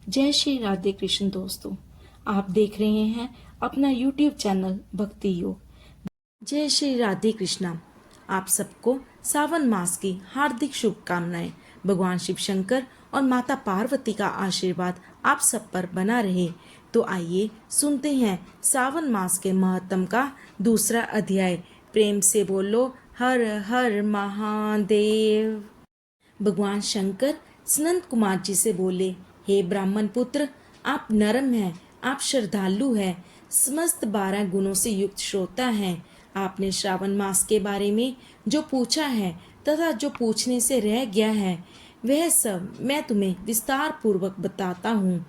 जय श्री राधे कृष्ण दोस्तों। आप देख रहे हैं अपना YouTube चैनल भक्ति योग। जय श्री राधे कृष्णा। आप सबको सावन मास की हार्दिक शुभकामनाएं। भगवान शिव शंकर और माता पार्वती का आशीर्वाद आप सब पर बना रहे। तो आइए सुनते हैं सावन मास के महत्तम का दूसरा अध्याय। प्रेम से बोलो हर हर महादेव। भगवान शंकर सनंत कुमार जी से बोले, हे ब्राह्मण पुत्र, आप नरम हैं, आप श्रद्धालु हैं, समस्त 12 गुणों से युक्त श्रोता हैं। आपने श्रावण मास के बारे में जो पूछा है तथा जो पूछने से रह गया है वह सब मैं तुम्हें विस्तार पूर्वक बताता हूँ।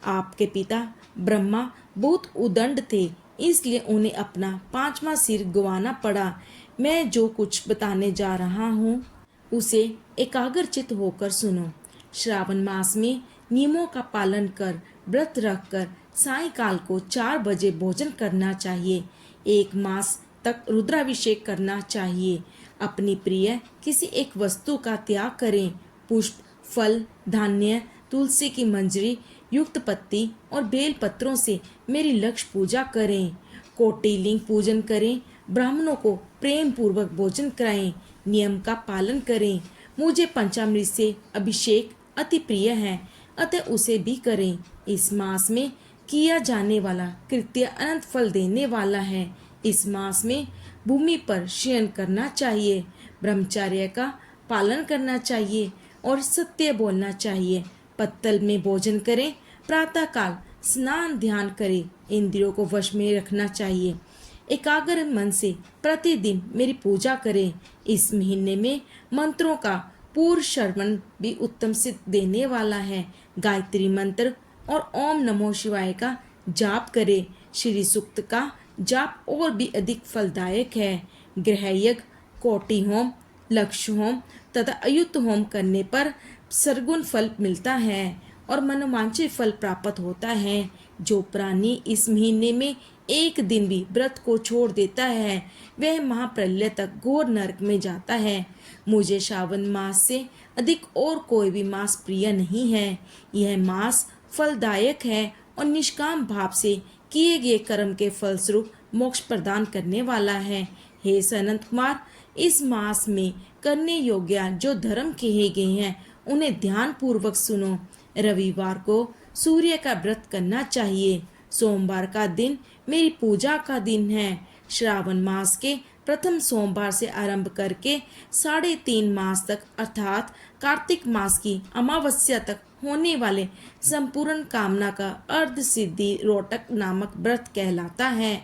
आपके पिता ब्रह्मा बहुत उदंड थे, इसलिए उन्हें अपना 5वां सिर गंवाना पड़ा। मैं जो कुछ बताने जा रहा हूँ उसे एकाग्रचित होकर सुनो। श्रावण मास में नियमों का पालन कर व्रत रखकर सायंकाल को 4 बजे भोजन करना चाहिए। 1 मास तक रुद्राभिषेक करना चाहिए। अपनी प्रिय किसी एक वस्तु का त्याग करें। पुष्प, फल, धान्य, तुलसी की मंजरी युक्त पत्ती और बेल पत्रों से मेरी लक्ष्य पूजा करें। कोटिलिंग पूजन करें। ब्राह्मणों को प्रेम पूर्वक भोजन कराएं। नियम का पालन करें। मुझे पंचामृत से अभिषेक अति प्रिय है, अतः उसे भी करें। इस मास में किया जाने वाला कृत्य अनंत फल देने वाला है। इस मास में भूमि पर शयन करना चाहिए, ब्रह्मचर्य का पालन करना चाहिए और सत्य बोलना चाहिए। पत्तल में भोजन करें। प्रातःकाल स्नान ध्यान करें। इंद्रियों को वश में रखना चाहिए। एकाग्र मन से प्रतिदिन मेरी पूजा करें। इस महीने में मंत्रों का पूर्व श्रवण भी उत्तम सिद्ध देने वाला है। गायत्री मंत्र और ओम नमो शिवाय का जाप करें। श्री सूक्त का जाप और भी अधिक फलदायक है। गृह यज्ञ, कोटि होम, लक्ष्य होम तथा अयुत होम करने पर सरगुण फल मिलता है और मनोवांछित फल प्राप्त होता है। जो प्राणी इस महीने में एक दिन भी व्रत को छोड़ देता है वह महाप्रलय तक घोर नरक में जाता है। मुझे श्रावण मास से अधिक और कोई भी मास प्रिय नहीं है। यह मास फलदायक है और निष्काम भाव से किए गए कर्म के फलस्वरूप मोक्ष प्रदान करने वाला है। हे सनंत कुमार, इस मास में करने योग्य जो धर्म कहे गए हैं उन्हें ध्यान पूर्वक सुनो। रविवार को सूर्य का व्रत करना चाहिए। सोमवार का दिन मेरी पूजा का दिन है। श्रावण मास के प्रथम सोमवार से आरंभ करके 3.5 मास तक अर्थात कार्तिक मास की अमावस्या तक होने वाले संपूर्ण कामना का अर्ध सिद्धि रोटक नामक व्रत कहलाता है।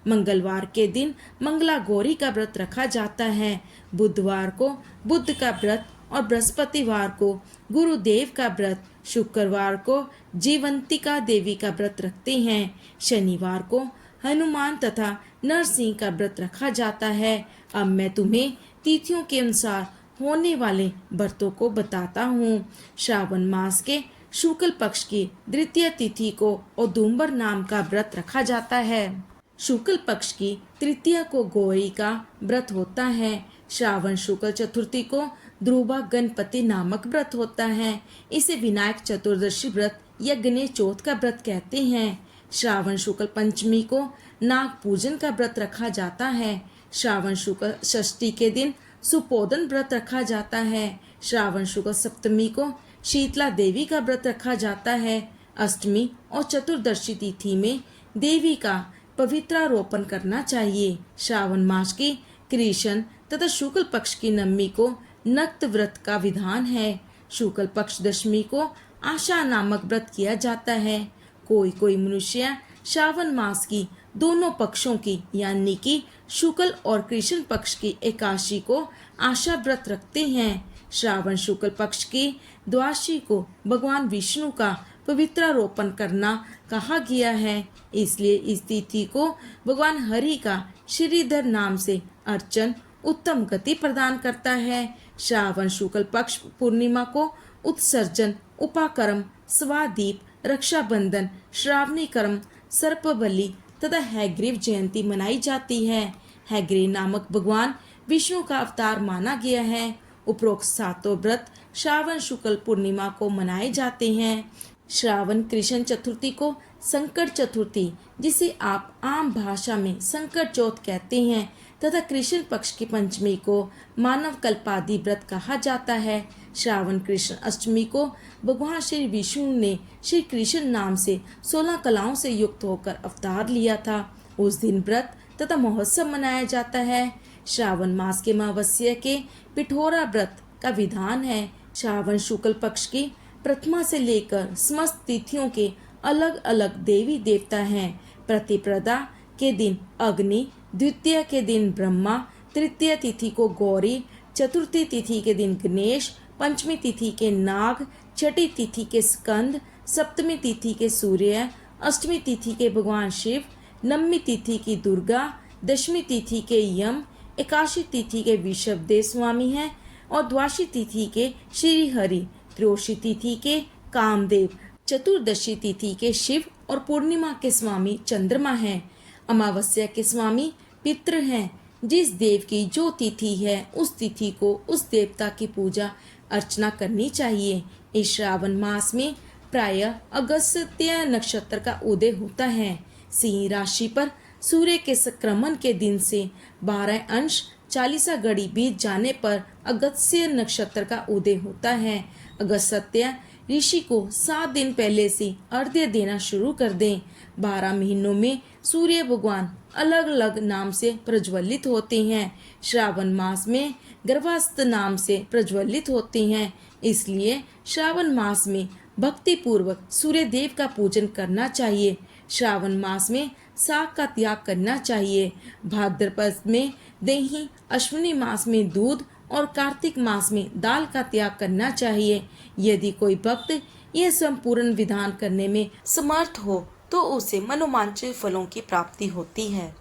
मंगलवार के दिन मंगला गौरी का व्रत रखा जाता है। बुधवार को बुद्ध का व्रत और बृहस्पतिवार को गुरुदेव का व्रत, शुक्रवार को जीवंतिका देवी का व्रत रखते हैं। शनिवार को हनुमान तथा नरसिंह का व्रत रखा जाता है। अब मैं तुम्हें तिथियों के अनुसार होने वाले व्रतों को बताता हूँ। श्रावण मास के शुक्ल पक्ष की द्वितीय तिथि को औदुंबर नाम का व्रत रखा जाता है। शुक्ल पक्ष की तृतीया को गौरी का व्रत होता है। श्रावण शुक्ल चतुर्थी को ध्रुवा गणपति नामक व्रत होता है। इसे विनायक चतुर्दशी व्रत या गणेश चौथ का व्रत कहते हैं। श्रावण शुक्ल पंचमी को नाग पूजन का व्रत रखा जाता है। श्रावण शुक्ल षष्ठी के दिन सुपोदन व्रत रखा जाता है। श्रावण शुक्ल सप्तमी को शीतला देवी का व्रत रखा जाता है। अष्टमी और चतुर्दशी तिथि में देवी का पवित्रारोपण करना चाहिए। श्रावण मास की कृष्ण तथा शुक्ल पक्ष की नवमी को नक्त व्रत का विधान है। शुक्ल पक्ष दशमी को आशा नामक व्रत किया जाता है। कोई कोई मनुष्य श्रावण मास की दोनों पक्षों की यानी कि शुक्ल और कृष्ण पक्ष की एकादशी को आशा व्रत रखते हैं। श्रावण शुक्ल पक्ष की द्वादशी को भगवान विष्णु का पवित्रारोपण करना कहा गया है, इसलिए इस तिथि को भगवान हरि का श्रीधर नाम से अर्चन उत्तम गति प्रदान करता है। श्रावण शुक्ल पक्ष पूर्णिमा को उत्सर्जन, उपाकर्म, स्वादीप, रक्षाबंधन, श्रावणी कर्म, सर्पबलि तथा हैग्रीव जयंती मनाई जाती है। हैग्रीव नामक भगवान विष्णु का अवतार माना गया है। उपरोक्त 7 व्रत श्रावण शुक्ल पूर्णिमा को मनाए जाते हैं। श्रावण कृष्ण चतुर्थी को संकट चतुर्थी, जिसे आप आम भाषा में संकट चौथ कहते हैं, तथा कृष्ण पक्ष की पंचमी को मानव कल्पादि व्रत कहा जाता है। श्रावण कृष्ण अष्टमी को भगवान श्री विष्णु ने श्री कृष्ण नाम से 16 कलाओं से युक्त होकर अवतार लिया था। उस दिन व्रत तथा महोत्सव मनाया जाता है। श्रावण मास के अमावस्या के पिठोरा व्रत का विधान है। श्रावण शुक्ल पक्ष की प्रथमा से लेकर समस्त तिथियों के अलग अलग देवी देवता हैं। प्रतिप्रदा के दिन अग्नि, द्वितीय के दिन ब्रह्मा, तृतीय तिथि को गौरी, चतुर्थी तिथि के दिन गणेश, पंचमी तिथि के नाग, छठी तिथि के स्कंद, सप्तमी तिथि के सूर्य, अष्टमी तिथि के भगवान शिव, नवमी तिथि की दुर्गा, दशमी तिथि के यम, एकादशी तिथि के विषभदेव स्वामी हैं और द्वादशी तिथि के श्री हरि, त्रयोदशी तिथि के कामदेव, चतुर्दशी तिथि के शिव और पूर्णिमा के स्वामी चंद्रमा हैं। अमावस्या के स्वामी पितृ हैं। जिस देव की जो तिथि है उस तिथि को उस देवता की पूजा अर्चना करनी चाहिए। इस श्रावण मास में प्रायः अगस्त्य नक्षत्र का उदय होता है। सिंह राशि पर सूर्य के संक्रमण के दिन से 12 अंश 40 घड़ी बीत जाने पर अगस्त्य नक्षत्र का उदय होता है। अगस्त्य ऋषि को 7 दिन पहले से अर्घ्य देना शुरू कर दें। 12 महीनों में सूर्य भगवान अलग अलग नाम से प्रज्वलित होते हैं। श्रावण मास में गर्भास्थ नाम से प्रज्वलित होते हैं। इसलिए श्रावण मास में भक्ति पूर्वक सूर्य देव का पूजन करना चाहिए। श्रावण मास में साग का त्याग करना चाहिए। भाद्रपद में दही, अश्विनी मास में दूध और कार्तिक मास में दाल का त्याग करना चाहिए। यदि कोई भक्त यह संपूर्ण विधान करने में समर्थ हो तो उसे मनोवांछित फलों की प्राप्ति होती है।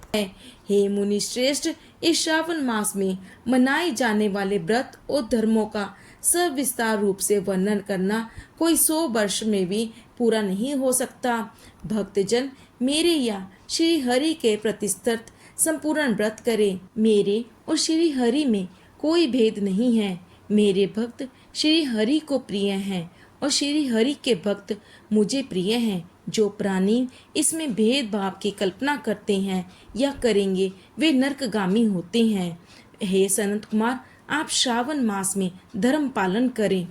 हे मुनि श्रेष्ठ, इस श्रावण मास में मनाए जाने वाले व्रत और धर्मों का सविस्तार रूप से वर्णन करना कोई 100 वर्ष में भी पूरा नहीं हो सकता। भक्तजन मेरे या श्री हरि के प्रतिस्पर्ध संपूर्ण व्रत करें। मेरे और श्री हरि में कोई भेद नहीं है। मेरे भक्त श्री हरि को प्रिय हैं और श्री हरि के भक्त मुझे प्रिय हैं। जो प्राणी इसमें भेदभाव की कल्पना करते हैं या करेंगे वे नरकगामी होते हैं। हे सनत कुमार, आप श्रावण मास में धर्म पालन करें।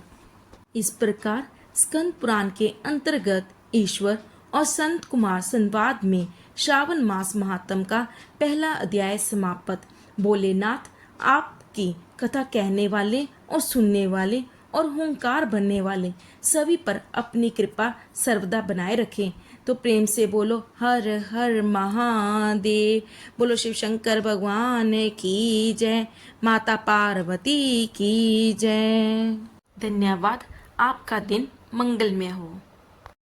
इस प्रकार स्कंद पुराण के अंतर्गत ईश्वर और संत कुमार संवाद में श्रावण मास महात्म का पहला अध्याय समाप्त। भोलेनाथ आपकी कथा कहने वाले और सुनने वाले और हुंकार बनने वाले सभी पर अपनी कृपा सर्वदा बनाए रखें। तो प्रेम से बोलो हर हर महादेव। बोलो शिव शंकर भगवान की जय। माता पार्वती की जय। धन्यवाद। आपका दिन मंगलमय हो।